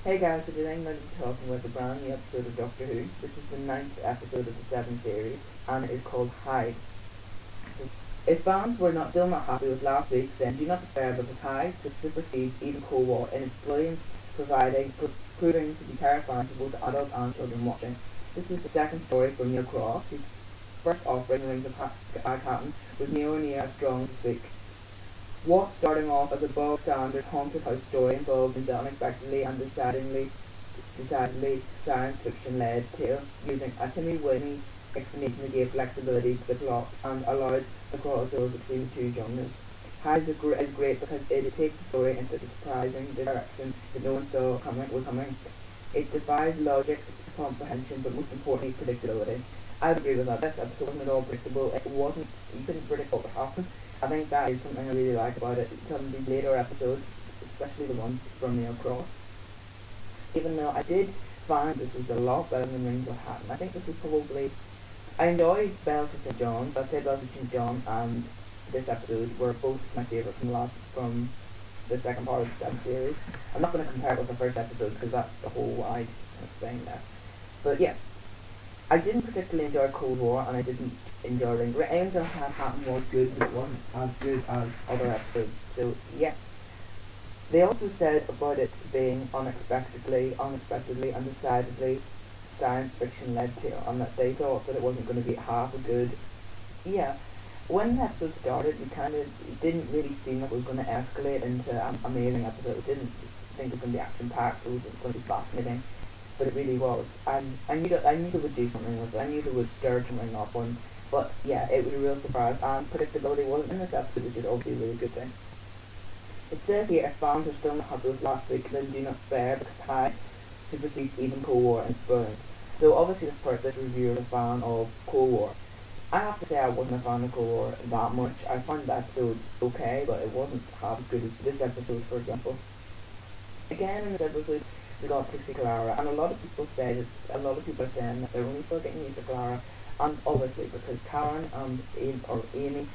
Hey guys, so today I'm going to be talking about the brand new episode of Doctor Who. This is the 9th episode of the 7 series, and it is called Hyde. So, if fans were still not happy with last week's, then do not despair because Hyde supersedes even Cold War in its brilliance, proving to be terrifying to both adults and children watching. This was the second story for Neil Croft, whose first offering, Rings of Captain, was nowhere near as strong as this week. What, starting off as a bog-standard haunted house story, involved in the unexpectedly and decidedly science fiction-led tale, using a timey-wimey explanation that gave flexibility to the plot and allowed a crossover between the two genres. Hyde is great because it takes the story in such a surprising direction that no one saw was coming. It defies logic, comprehension, but most importantly, predictability. I would agree with that. This episode wasn't at all predictable. You couldn't predict what would happen. I think that is something I really like about it. Some of these later episodes, especially the ones from Neil Croft. Even though I did find this was a lot better than Rings of Hatton. I think this was probably... I enjoyed Bells of St. John's. I'd say Bells of St. John and this episode were both my favourite from the second part of the 7th series. I'm not going to compare it with the first episode because that's a whole wide kind of thing there. But yeah. I didn't particularly enjoy Cold War, and I didn't enjoy Rings of Hatton was good, but it wasn't as good as other episodes. So yes, they also said about it being unexpectedly and decidedly science fiction led tale, and that they thought that it wasn't going to be half a good. Yeah, when the episode started, it didn't really seem like it was going to escalate into an amazing episode. It didn't think it was going to be action packed. It was going to be fascinating. But it really was. I knew they would do something with it. I knew they would stir something up on. But yeah, it was a real surprise, and predictability wasn't in this episode, which is obviously a really good thing. It says here, if fans are still not happy with last week, then do not spare, because Hyde supersedes even Cold War in its brilliance. So obviously this reviewer is a fan of Cold War. I have to say I wasn't a fan of Cold War that much. I found the episode okay, but it wasn't half as good as this episode, for example. Again, in this episode, we got to see Clara, and a lot of people are saying that they're only still getting used to Clara, and obviously because Karen and Amy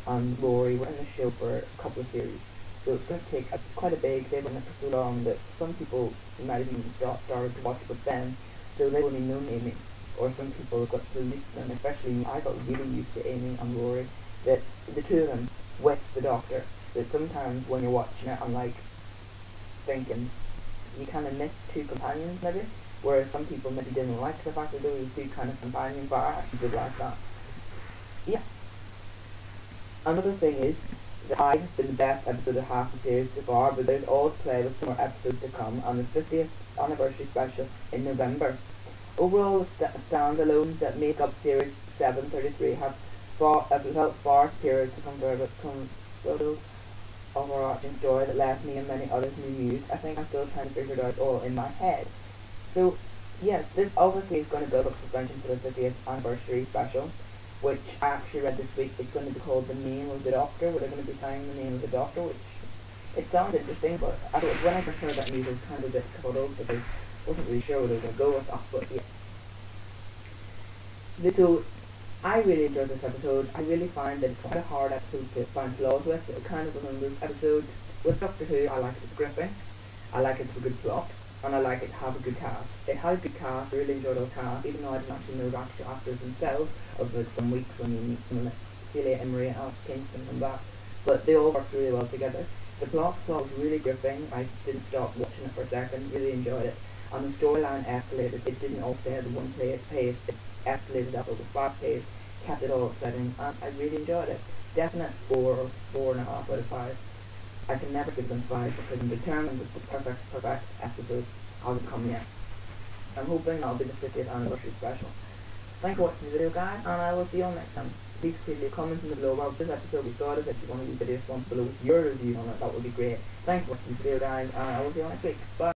and Laurie were in the show for a couple of series, so it's quite a big. They've been in it for so long that some people might have even started to watch it with them, so they've only known Amy, or some people have got so used to them, especially me. I got really used to Amy and Laurie, that the two of them with the Doctor, that sometimes when you're watching it, I'm like thinking, you kind of miss two companions maybe, whereas some people maybe didn't like the fact that there was two kind of companions, but I actually did like that. Yeah. Another thing is that Hyde has been the best episode of half the series so far, but there's all to play with some more episodes to come, and the 50th anniversary special in November. Overall, the standalones that make up Series 733 have felt far superior to convertible overarching story that left me and many others amused. I think I'm still trying to figure it out all in my head. So, yes, this obviously is going to build up suspension for the 50th anniversary special, which I actually read this week. It's going to be called The Name of the Doctor, where they're going to be saying the name of the Doctor, which it sounds interesting, but when I first heard that news, I was kind of a bit fuddled because I wasn't really sure what I was going to go with that, but yeah. So, I really enjoyed this episode. I really find that it's quite a hard episode to find flaws with. It kind of one of those episodes with Doctor Who. I like it for gripping, I like it for a good plot, and I like it to have a good cast. It had a good cast. I really enjoyed the cast, even though I didn't actually know the actual actors themselves over some weeks when you meet some like Celia Emery and Alex Kingston and that. But they all worked really well together. The plot was really gripping. I didn't stop watching it for a second. Really enjoyed it. And the storyline escalated. It didn't all stay at the one pace. It escalated up. It was fast paced. Kept it all exciting, and I really enjoyed it. Definite 4 or 4.5 out of 5. I can never give them 5 because I'm determined that the perfect episode hasn't come yet. I'm hoping that'll be the 50th anniversary special. Thanks for watching the video, guys, and I will see you all next time. Please leave comments in the below about this episode we thought of. If you want to leave the response below with your review on it, that would be great. Thanks for watching this video, guys, and I will see you all next week. Bye.